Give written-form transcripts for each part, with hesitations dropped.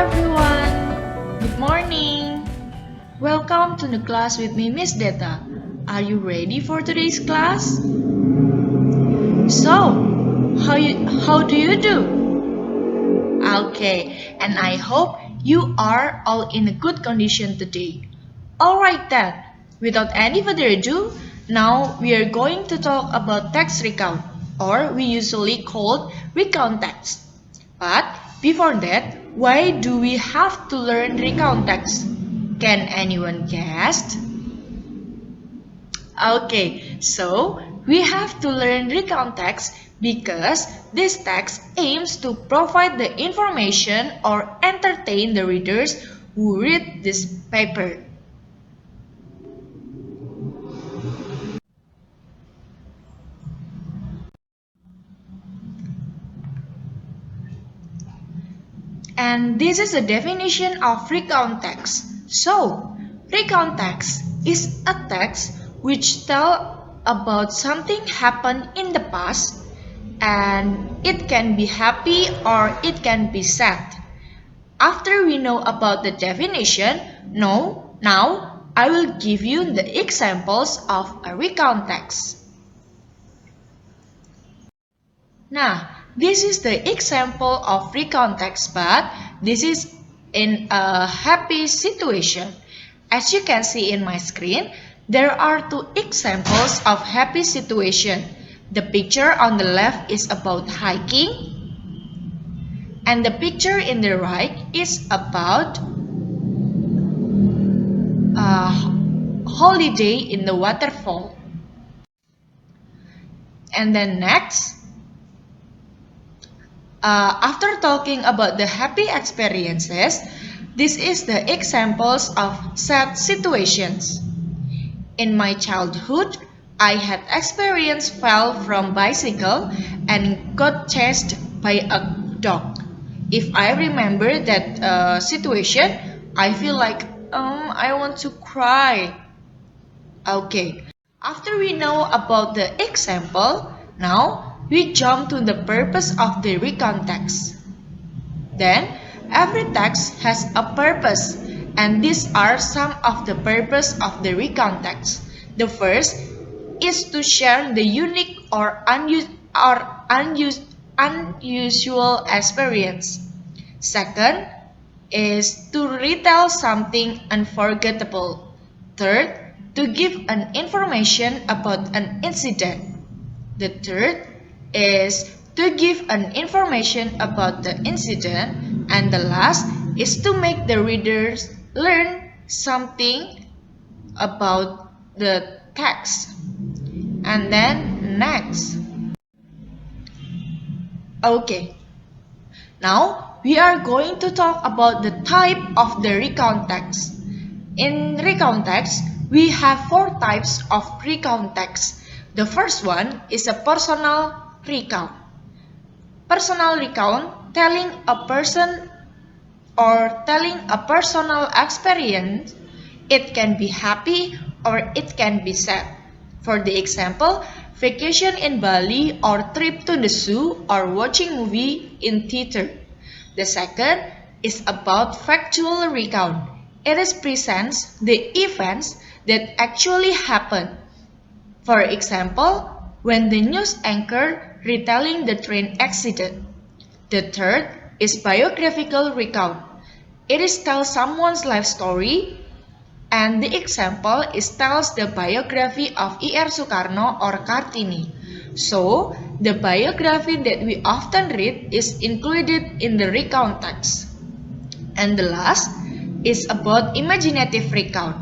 everyone. Good morning. Welcome to the class with me, Miss Deta. Are you ready for today's class? So, how do you do? Okay, and I hope you are all in a good condition today. Alright then, without any further ado, now we are going to talk about text recount, or we usually call Recontacts. But before that, why do we have to learn Recontacts? Can anyone guess? Okay, so we have to learn Recontacts because this text aims to provide the information or entertain the readers who read this paper. And this is a definition of Recontacts. So, Recontacts is a text which tells about something happened in the past, and it can be happy or it can be sad. After we know about the definition, now I will give you the examples of a Recontacts. Now, this is the example of Recontacts, but this is in a happy situation. As you can see in my screen, there are two examples of happy situation. The picture on the left is about hiking, and the picture in the right is about a holiday in the waterfall. And then next, after talking about the happy experiences, this is the examples of sad situations. In my childhood, I had experienced fell from bicycle and got chased by a dog. If I remember that situation, I feel like I want to cry. Okay, after we know about the example, now we jump to the purpose of the Recontacts. Then, every text has a purpose, and these are some of the purpose of the Recontacts. The first is to share the unique or unusual experience. Second is to retell something unforgettable. Third, to give an information about an incident. The third is to give an information about the incident, and the last is to make the readers learn something about the text. And then next. Okay, now we are going to talk about the type of the Recontacts. In Recontacts, we have four types of Recontacts. The first one is a personal recount. Personal recount telling a person or telling a personal experience. It can be happy or it can be sad. For the example, vacation in Bali or trip to the zoo or watching movie in theater. The second is about factual recount. It presents the events that actually happened. For example, when the news anchor retelling the train accident. The third is biographical recount. It tells someone's life story, and the example is tells the biography of E.R. Soekarno or Kartini. So, the biography that we often read is included in the recount text. And the last is about imaginative recount.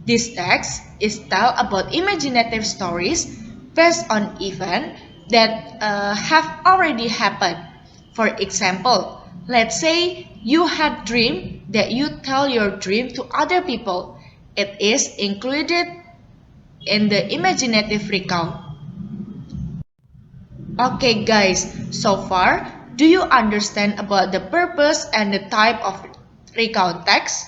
This text is tell about imaginative stories based on events that have already happened. For example, let's say you had dream that you tell your dream to other people. It is included in the imaginative recount. Okay guys, so far, do you understand about the purpose and the type of recount text?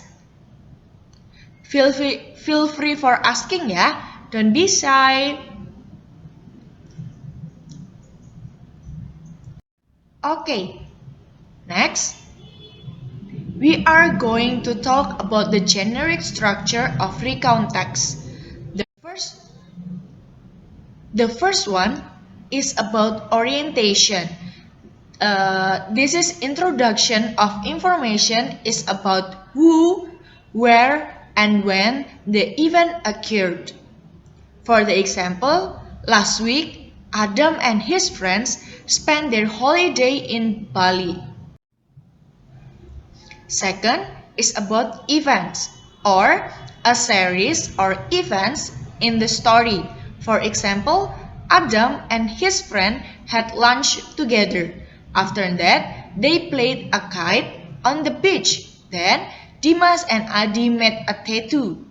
Feel free for asking ya, don't be shy. Okay, next, we are going to talk about the generic structure of Recontacts. The first one is about orientation. This is introduction of information is about who, where, and when the event occurred. For the example, last week, Adam and his friends spent their holiday in Bali. Second is about events or a series or events in the story. For example, Adam and his friend had lunch together. After that, they played a kite on the beach. Then, Dimas and Adi made a tattoo.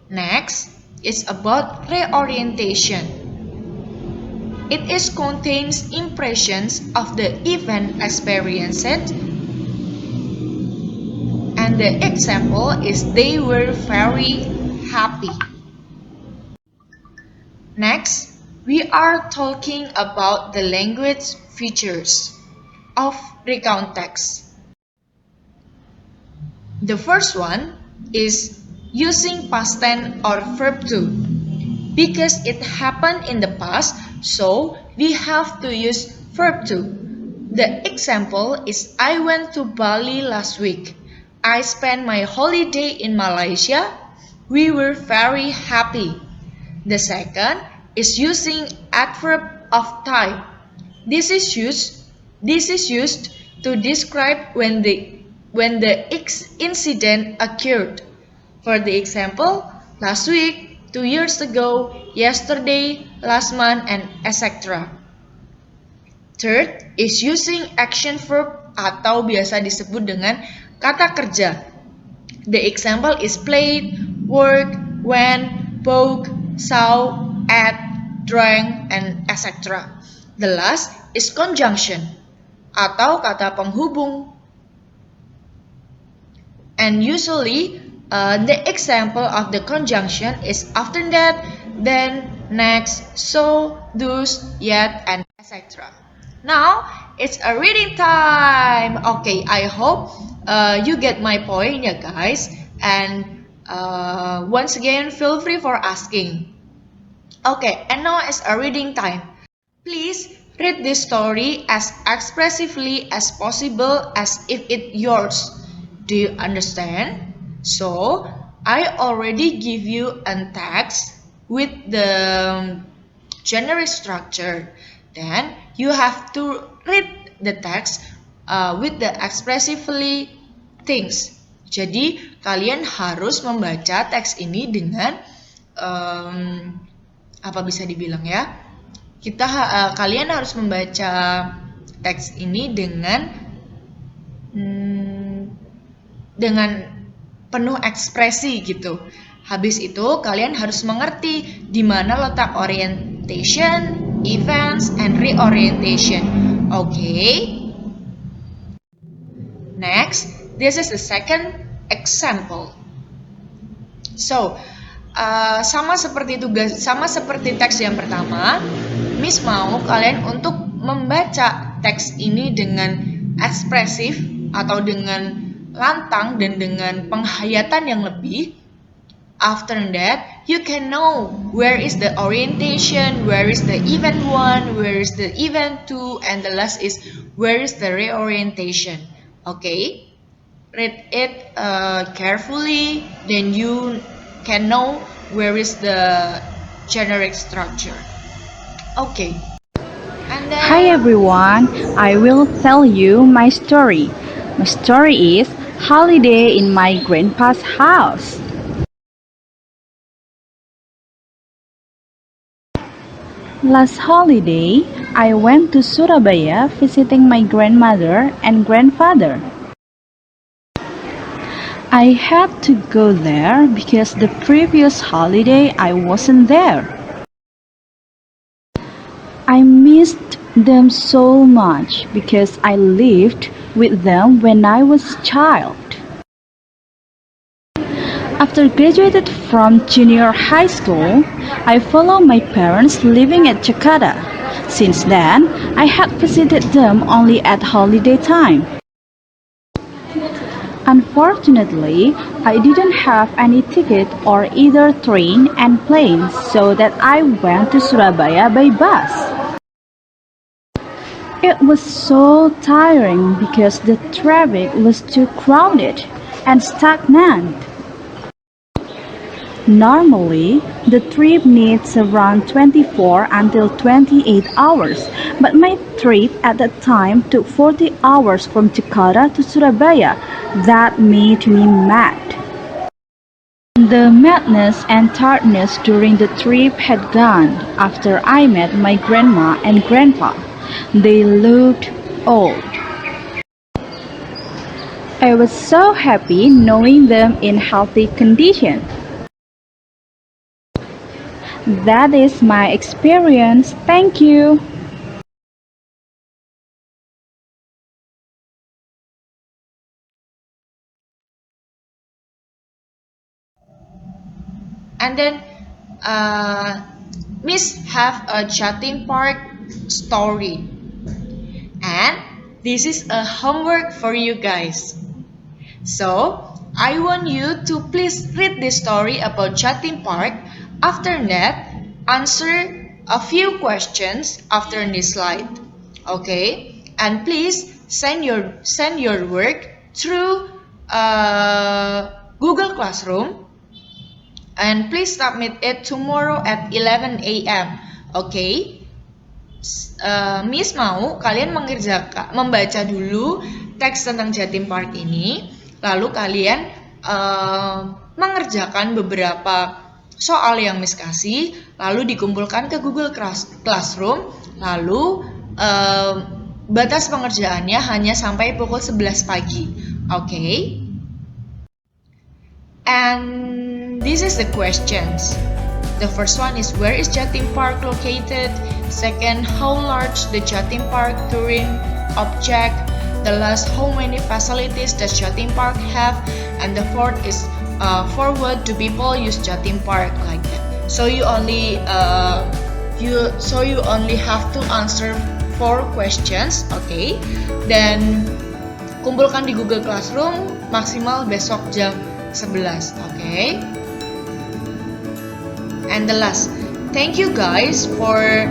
Next is about reorientation. It is contains impressions of the event experienced, and the example is they were very happy. Next, we are talking about the language features of Recontacts. The first one is using past tense or verb to. Because it happened in the past, so we have to use verb to. The example is I went to Bali last week. I spent my holiday in Malaysia. We were very happy. The second is using adverb of type. This is used to describe when the incident occurred. For the example, last week, 2 years ago, yesterday, last month, and etc. Third is using action verb atau biasa disebut dengan kata kerja. The example is played, work, went, bought, saw, ate, drank, and etc. The last is conjunction atau kata penghubung. And usually, the example of the conjunction is after that, then, next, so, thus, yet, and etc. Now, it's a reading time. Okay, I hope you get my point, ya guys. And once again, feel free for asking. Okay, and now it's a reading time. Please read this story as expressively as possible as if it's yours. Do you understand? So, I already give you a text with the generic structure. Then, you have to read the text with the expressively things. Jadi, kalian harus membaca teks ini dengan apa bisa dibilang ya? Kalian harus membaca teks ini dengan penuh ekspresi gitu. Habis itu kalian harus mengerti di mana letak orientation, events, and reorientation. Okay? Next, this is the second example. So, sama seperti teks yang pertama, Miss mau kalian untuk membaca teks ini dengan ekspresif atau dengan lantang dan dengan penghayatan yang lebih. After that, you can know where is the orientation, where is the event 1, where is the event 2, and the last is where is the reorientation. Okay? Read it carefully, then you can know where is the generic structure. Okay. And then, Hi everyone, I will tell you my story. My story is Holiday in My Grandpa's House. Last holiday, I went to Surabaya visiting my grandmother and grandfather. I had to go there because the previous holiday I wasn't there. I missed them so much because I lived with them when I was a child. After graduated from junior high school, I followed my parents living at Jakarta. Since then, I had visited them only at holiday time. Unfortunately, I didn't have any ticket or either train and plane, so that I went to Surabaya by bus. It was so tiring because the traffic was too crowded and stagnant. Normally, the trip needs around 24 until 28 hours, but my trip at that time took 40 hours from Jakarta to Surabaya. That made me mad. The madness and tiredness during the trip had gone after I met my grandma and grandpa. They looked old. I was so happy knowing them in healthy condition. That is my experience. Thank you. And then Miss have a Jatim Park story. And this is a homework for you guys. So, I want you to please read the story about Jatim Park. After that, answer a few questions after this slide. Okay? And please send your work through Google Classroom, and please submit it tomorrow at 11 a.m. Okay? Miss mau kalian membaca dulu teks tentang Jatim Park ini, lalu kalian mengerjakan beberapa soal yang Miss kasih, lalu dikumpulkan ke Google Classroom, lalu batas pengerjaannya hanya sampai pukul 11 pagi. Okay? And this is the questions. The first one is, where is Jatim Park located? Second, how large the Jatim Park touring object? The last, how many facilities does Jatim Park have? And the fourth is, for what do people use Jatim Park, like that. So you only have to answer 4 questions, okay? Then kumpulkan di Google Classroom maksimal besok jam 11, okay? And the last, thank you guys for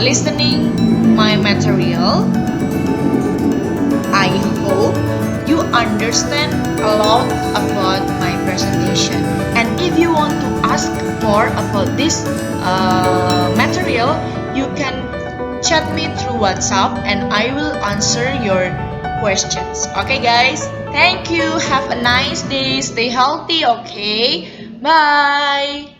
listening my material. I hope you understand a lot about my presentation. And if you want to ask more about this material, you can chat me through WhatsApp and I will answer your questions. Okay guys, thank you. Have a nice day. Stay healthy, okay? Bye.